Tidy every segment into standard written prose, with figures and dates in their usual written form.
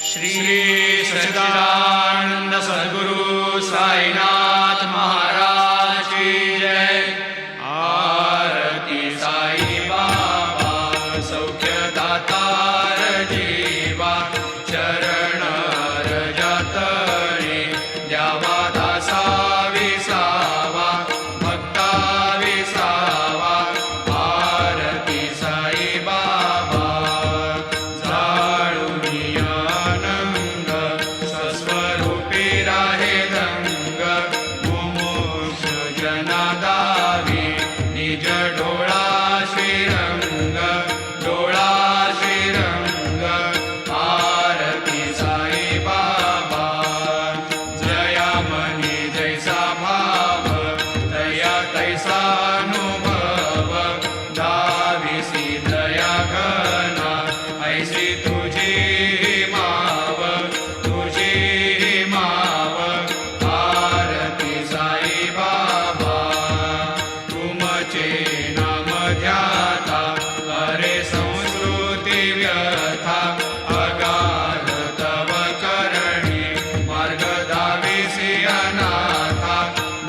श्री सच्चिदानंद सद्गुरु साईनाथ महाराज की जय। आरती साई बाबा सौख्यदातार जीवा, चरण रजतळे द्यावा दासा विसावा, भक्ता विसावा। आरती साई बाबा स्वस्वरूपी राहे दंग, मुमुक्ष जनादावी निज डोळा श्रीरंग, डोळा श्रीरंग। आरती साई बाबा जया मनी जैसा भाव, दया तैसा अनुभव। दाविसी दया घना ऐसी तुझी माव, तुझी माव। आरती साई बाबा तुमचे नाम ध्याता, अरे संस्कृती व्यथा। अगाध तव करणी मार्ग दाविसी अनाथा,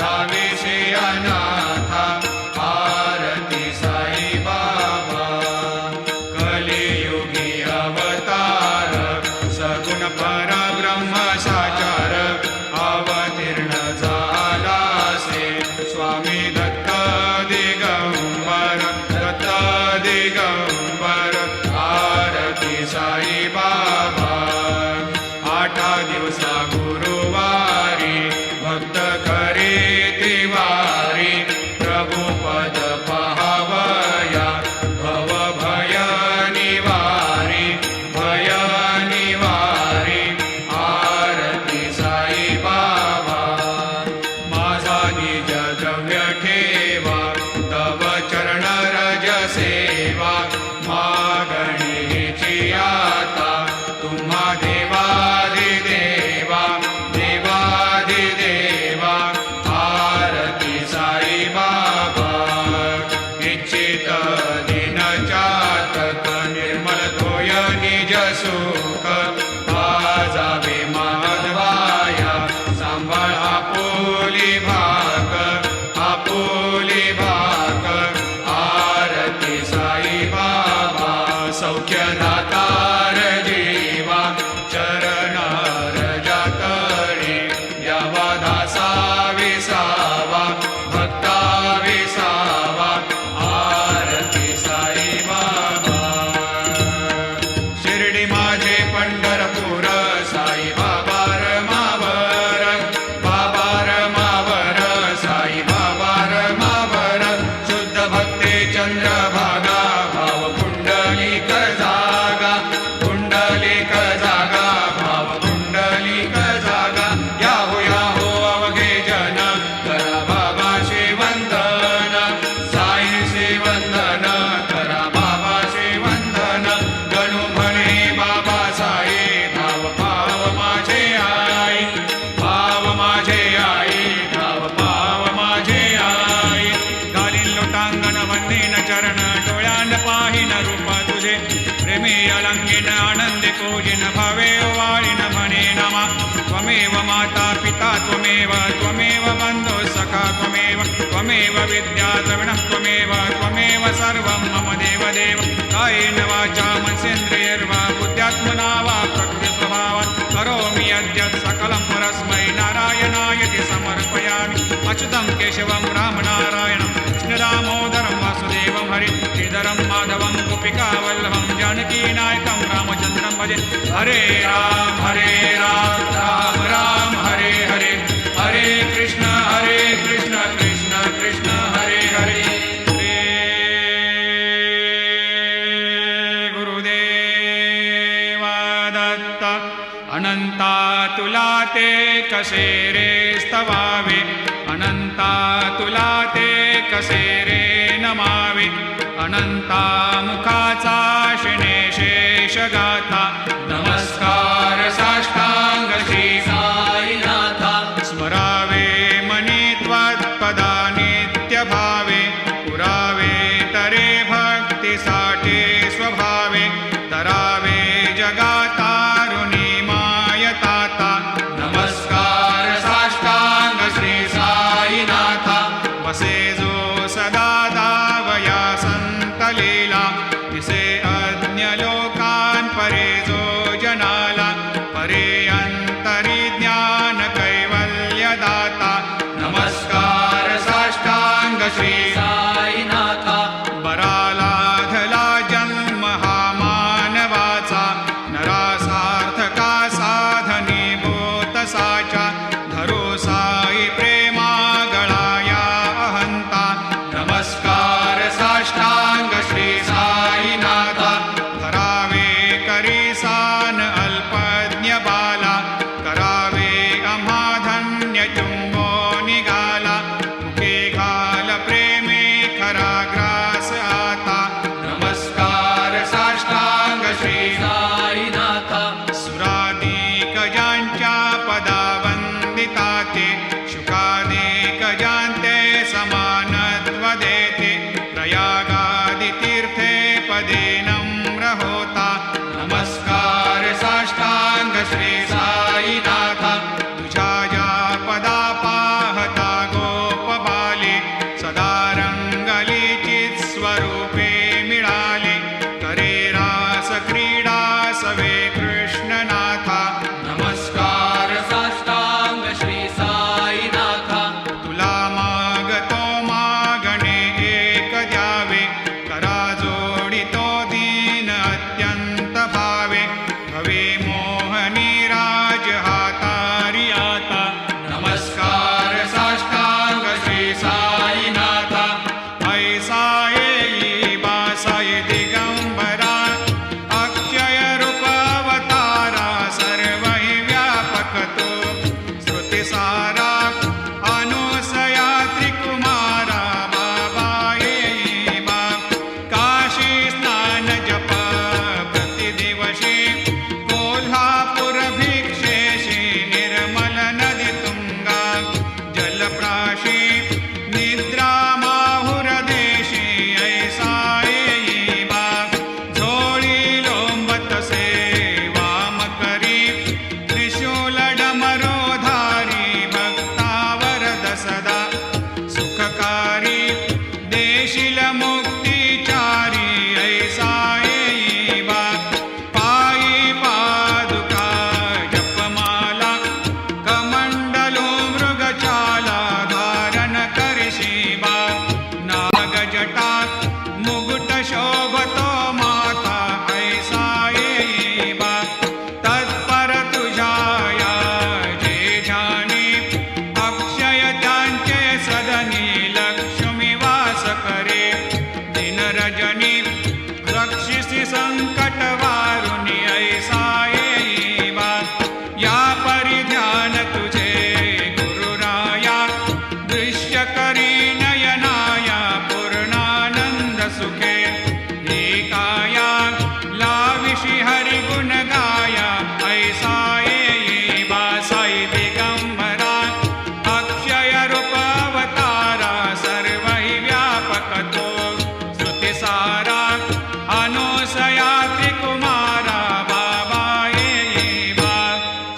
दाविसी अनाथा। आरती साई बाबा कलियुगी अवतार, सगुण परब्रह्म साचार। अवतीर्ण झालासे स्वामी दत्त दिगंबर, दत्त दिगंबर। आरती साई बाबा 8 दिवसा गुरुवारी, भक्त करी तिवारी। प्रभु पद पाहावया भव भय निवारी, भय निवारी। आरती साई बाबा माझा निज द्रव्य ठेवा, तव चरण रज सेवा। मागणीची आता तुम्हा देवादिदेवा, देवादिदेवा। आरती साई बाबा इच्छित दिन चातक, निर्मल तोय निज सुख। आजावे माधवाया सांभाळ आपुली भाग, आपुली भाग। आरती साई बाबा सौख्यदातार जीवा, चरण रजतळे द्यावा दासा विसावा, भक्ता विसावा। आरती साई बाबा शिर्डी माझे पंढरपूर, साई बाबा रमावर, बाबा रमावर। साई बाबा रमावर शुद्ध भक्ती चंद्रभागा, भाव पुंडलिक जागा, पुंडलिक जागा। भाव पुंडलिक जागा याहो अवघे जन, करा बाबाशी वंदन, साईशी वंदन। करा बाबाशी वंदन, गणू म्हणे बाबा साई। भाव पाव माझे आई, भाव माझे आई, भाव पाव माझे आई। घालीन लोटांगण वंदीन चरण, डोळ्यान पाहिन रूप तुझे। प्रेमी अलंगिन आनंदी पूजिन, भावे वाळीन म्हणे नमा। त्वमेव माता पिता त्वमेव, त्वमेव बंधु सखा त्वमेव। त्वमेव विद्या द्रविणं त्वमेव, त्वमेव सर्वं मम देवदेव। कायेन वाचा मनसेन्द्रियैर्वा बुद्ध्यात्मना वा प्रकृतिस्वभावात् करोमि यद्यत् सकलं परस्मै नारायणायति समर्पयामि। अच्युतं केशवं रामनारायणं कृष्णदामोदरं वासुदेवं हरि श्रीधरं माधवं गोपिकावल्लभं जानकीनायकं रामचन्द्रं भजे। हरे राम राम राम हरे हरे, हरे कृष्ण कृष्ण कृष्ण हरे हरे। श्री गुरुदेव दत्त अनंता तुला ते कसे रे स्तवावे, अनंता तुला ते कसे रे नमावे। अनंता मुखाचा शिणे शेष गाथा, नमस्कार साष्टांग श्री साईनाथा। स्मरावे मनी त्वत्पदा नित्य भावे, पुरावे तरे भक्तीसाठी स्वभावे। तरावे जगातारुणी संकटवारुणी ऐसा येईवा या परिध्यान तुझे गुरुराया दृश्य करी नयनाया पूर्णानंद सुखे एकाया लाविषि हरिगुण गाया ऐसा येईवा साई दिगंबरा अक्षय रूप अवतारा सर्व हि व्यापक तो स्तुतिसारा अनुसया त्रिकुमारा बाबा येईवा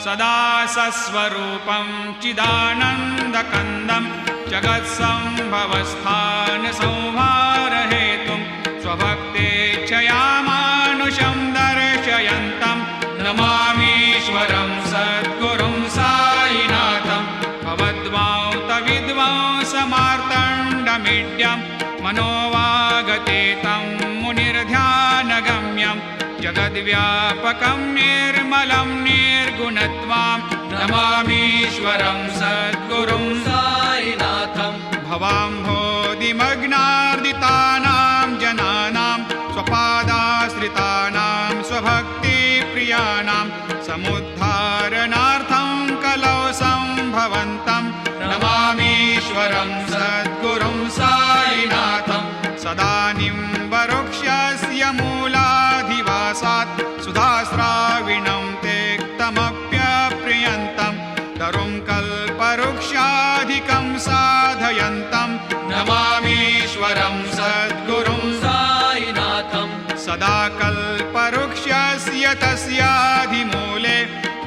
सदा सस्वरूपं चिदानन्दकन्दं जगत्सम्भवस्थान संहारहेतुं स्वभक्तेच्छया मानुषं दर्शयन्तं नमामीश्वरं सद्गुरुं साईनाथं भवद्वांतविद्वांसमार्तण्डमीड्यं मनोवागतीतं मुनिर्ध्यानगम्यं जगद्व्यापकं निर्मलं निर्गुणत्वां नमामीश्वरं सद्गुरुं साईनाथं भवाम्भोधिमग्नार्दितानां जनानां स्वपादाश्रितानां स्वभक्तिप्रियाणां समुद्धारणार्थं कलौ सम्भवन्तं नमामीश्वरं सद्गुरुं साईनाथं सदा निम्बवृक्षस्य मूलाधिवासात् सुधास्राविणं तेक्तमप्यप्रियन्तं तरुं कल्पवृक्षाधिकं साधयन्तं नमामीश्वरं सद्गुरुं साईनाथं सदा कल्पवृक्षस्य तस्याधिमूले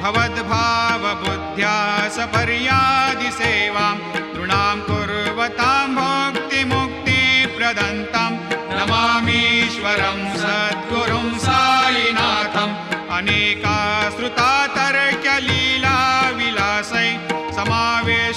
भवद्भावबुद्ध्या सपर्यादिसेवां नृणां कुर्वतां भोक्तिमुक्तिप्रदन्तं नमामीश्वरं सद्गुरुं साईनाथम् अनेकाश्रुता तर्क्यलीलाविलासै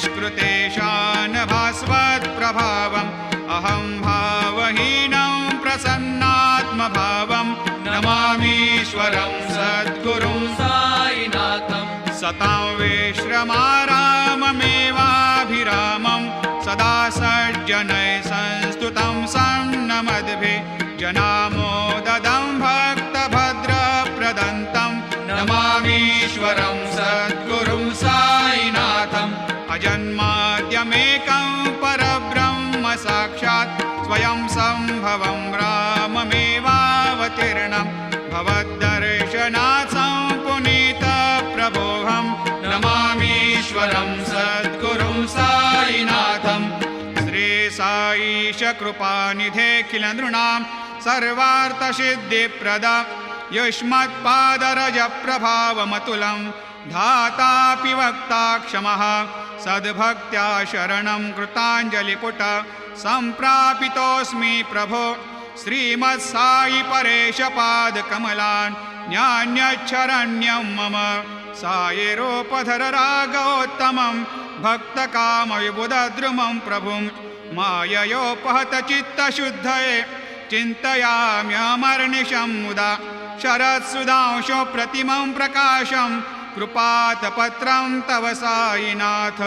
समावेशकृतेशान भास्वत्प्रभावम् अहं भावहीनं प्रसन्नात्मभावं नमामीश्वरं सद्गुरुं साईनाथं सतां विश्रमाराममेवाभिरामं सदा सज्जनैः संस्तुतं सन्नमद्भिः जनामोददं भक्तभद्रप्रदन्तं नमामीश्वरं सद्गुरुं साईनाथम् अजन्माद्यमेकं परब्रह्म साक्षात् स्वयं सम्भवं राममेवावतीर्णं भवद्दर्शनात् सम्पुनीतप्रभोऽहं नमामीश्वरं सद्गुरुं साईनाथम् श्रीसाईश कृपानिधेऽखिलनृणां सर्वार्थसिद्धिप्रदा युष्मत्पादरजप्रभावमतुलं धातापि वक्ता क्षमः सद्भक्त्या शरणं कृताञ्जलिपुट सम्प्रापितोऽस्मि प्रभो श्रीमत्साई परेशपादकमलान् न्यान्यच्छरण्यं मम सायिरूपधर रागोत्तमं भक्तकामविबुधद्रुमं प्रभुं माययोपहतचित्तशुद्धये चिन्तयाम्यमर्निशं मुदा शरत्सुधांशो प्रतिमं प्रकाशं कृपातपत्रं तव साईनाथ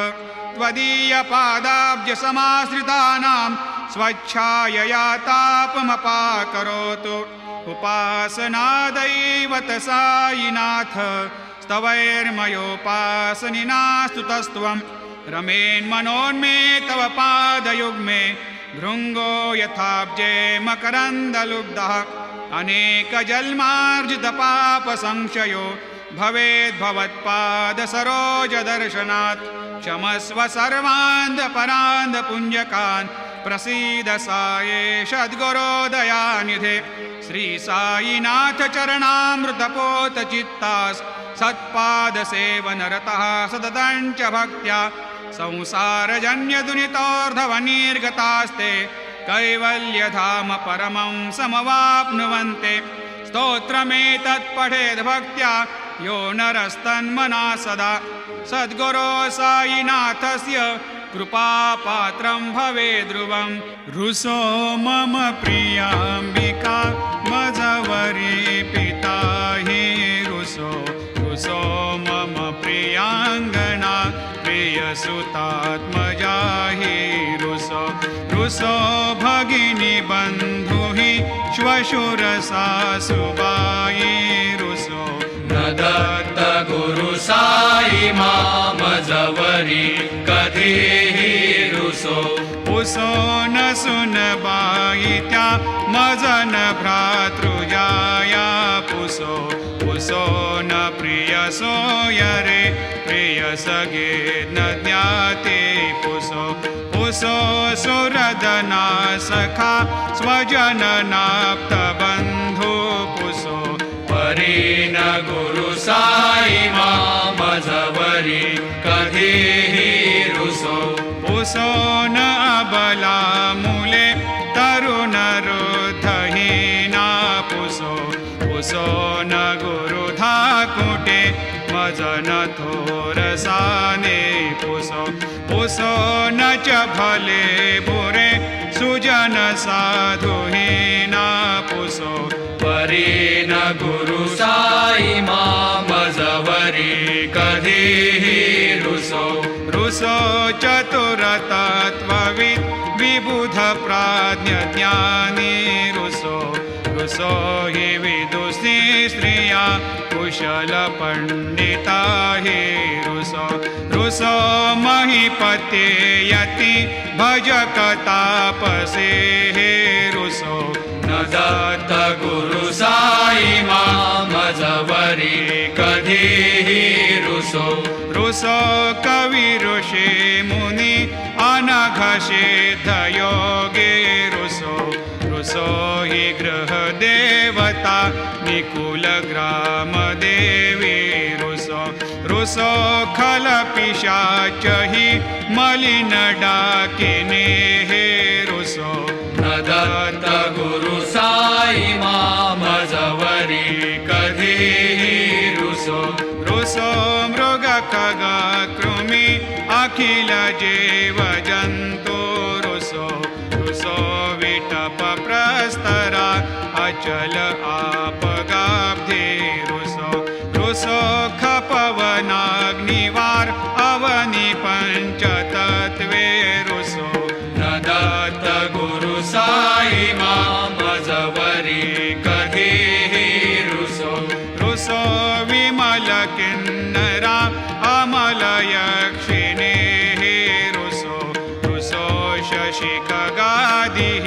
त्वदीयपादाब्जसमाश्रितानां स्वच्छायया तापमपाकरोतु उपासनादैवत साईनाथ स्तवैर्मयोपासनिना स्तुतस्त्वं रमेन्मनोन्मे तव पादयुग्मे भृङ्गो यथाब्जे मकरन्दलुब्धः अनेकजन्मार्जितपापसंशयो भवेद्भवत्पादसरोजदर्शनात् क्षमस्व सर्वान्धपरान्धपुञ्जकान् प्रसीद सायेश सद्गुरोदयानिधे श्रीसाईनाथ चरणामृतपोतचित्तास् सत्पादसेवनरतः सततं च भक्त्या संसारजन्यदुरितोर्धवनिर्गतास्ते कैवल्यधाम परमं समवाप्नुवन्ते स्तोत्रमेतत्पठेद् भक्त्या यो नरस्तन्मना सदा सद्गुरो साईनाथस्य कृपापात्रं भवेद्ध्रुवं रुसो मम प्रियाम्बिका मजवरी पिता हि रुसो मम प्रियाङ्गना प्रियसुतात्मजा हि रुसो भगिनी बन्धु हि श्वशुरसासुबाई मामजवरी कधीही रुसो पुसो न सुनबाई त्या मजन भ्रातृजाया पुसो पुसो न प्रिय सोय रे प्रिय सगे न ज्ञाते पुसो पुसो सुरदना सखा स्वजन नाप्त बंधु पुसो परी न गुरु साई मामजवरी कधीही रुसो पुसो न अबला मुले तरुण रुद्धहीना पुसो पुसो न गुरु धाकुटे मजन थोरसाने पुसो पुसो न च भले बुरे सुजन साधुहीना पुसो परी न गुरु साई मामजवरी कधीही रुसो रुसो चतुरतत्त्वविद् विबुध प्राज्ञ ज्ञानी रुसो रुसो हि विदुषी स्त्रिया कुशल पंडिता हि रुसो रुसो महीपते यति भजक तापसे हे रुसो न दत्त गुरु साई मामजवरी कधीही रुसो रुसो कवि ऋषि मुनि अनघषेध योगे रुसो रुसो हि गृह देवता निकुल ग्राम देवी रुसो रुसो खल पिशाच हि मलिन डाकिने हे रुसो न दत्त गुरु साई मामजवरी कधीही रुसो रुसो मृग खग कृमि अखिल जीव जंतु रुसो रुसो विटप प्रस्तरा अचल आपगाब्धे रुसो रुसो खपवनाग्निवार अवनि पंचतत्वे रुसो न दत्त गुरु साई मामजवरी कधीही रुसो रुसो विमल किन्नरा अमल यक्षिणे हे रुसो रुसो शशि खगादिः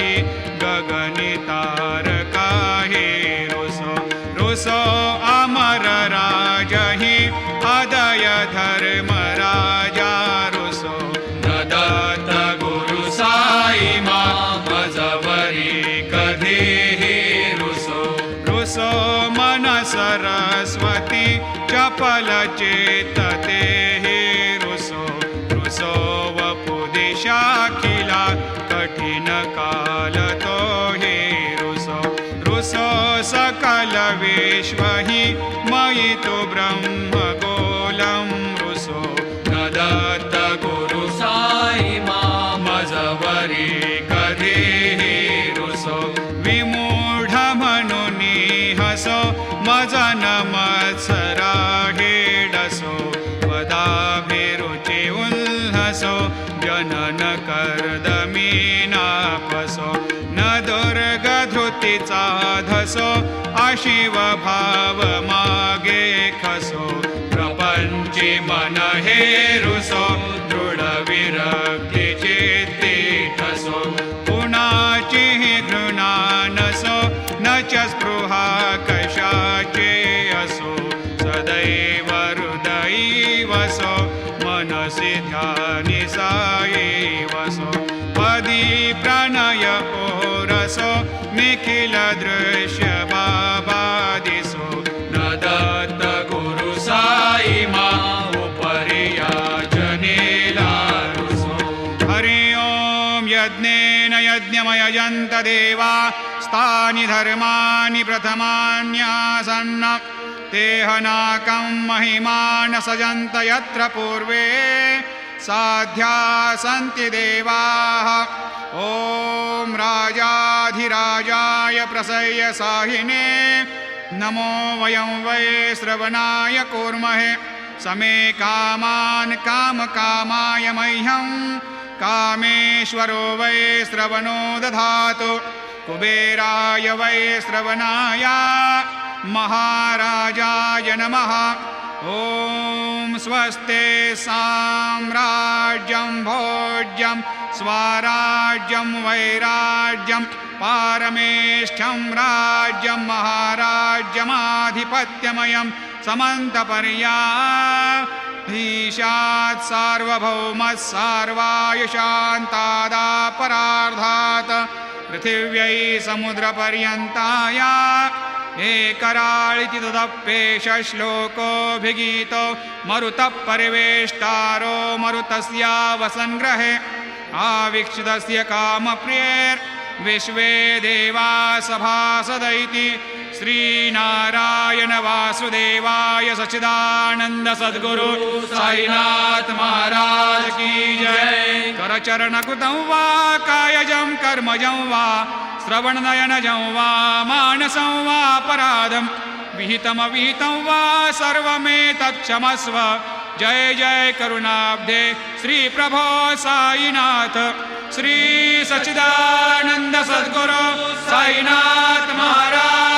गगनितारका हे रुसो रुसो अमर राजहि अदय धर्म राजा रुसो न दत्त गुरु साई मामजवरी कधीही रुसो रुसो मन सरस्वती चपल चेतते हे रुसो रुसो वपुदिशाखिला कठिन काल तो हे रुसो रुसो सकल विश्व हि मयि तु ब्रह्म गोलं रुसो न दत्त गुरु साई मामजवरी कधीही रुसो विमूढ मनुनी हसो मजन मत्सरा हेडसो पदाभिरुचि उल्हसो जनन कर्दमीनापसो न दुर्गधृतीचा धसो अशिव भाव मागे खसो प्रपंची मन हे रुसो दृढ विरक्ती चित्ती ठसो पुणाची घृणा नसो न च स्पृहा कशाचे असो सदैव हृदयी वसो मनसि ध्यानि साये वसो पदी प्रणय ओरसो निखिल दृश्य बाबादिसो न दत्त गुरु साई मामुपर्याजनेला रुसो हरि ओम यज्ञेन यज्ञमयजन्त देवा स्थानि धर्माणि प्रथमान्यासन्न तेहनाकं महिमान सजन्त यत्र पूर्वे साध्या सन्ति देवाः ॐ राजाधिराजाय प्रसह्य साहिने नमो वयं वै श्रवणाय कूर्महे समे कामान् कामकामाय मह्यं कामेश्वरो वै श्रवणो दधातु कुबेराय वै श्रवणाय महाराजाय नमः ॐ स्वस्ते साम्राज्यं भोज्यं स्वराज्यं वैराज्यं पारमेष्ठ्यं राज्यं महाराज्यमाधिपत्यमयं समन्तपर्याधीशात् सार्वभौमः सार्वायुषान्तादापरार्धात् पृथिव्यै समुद्रपर्यन्ताया एकराळिति तदप्येष श्लोकोऽभिगीतो मरुतः परिवेष्टारो मरुतस्यावसङ्ग्रहे आवीक्षितस्य कामप्रियैर्विश्वे देवा सभासदैति श्रीनारायण वासुदेवाय सच्चिदानन्द सद्गुरु साईनाथ महाराज की जय। करचरणकृतं वा कायजं कर्मजं वा श्रवणनयनजं वा मानसं वा अपराधं विहितमविहितं वा सर्वमेतत्क्षमस्व। जय जय करुणाब्धे श्री प्रभो साईनाथ श्री सच्चिदानंद सद्गुरु साईनाथ महाराज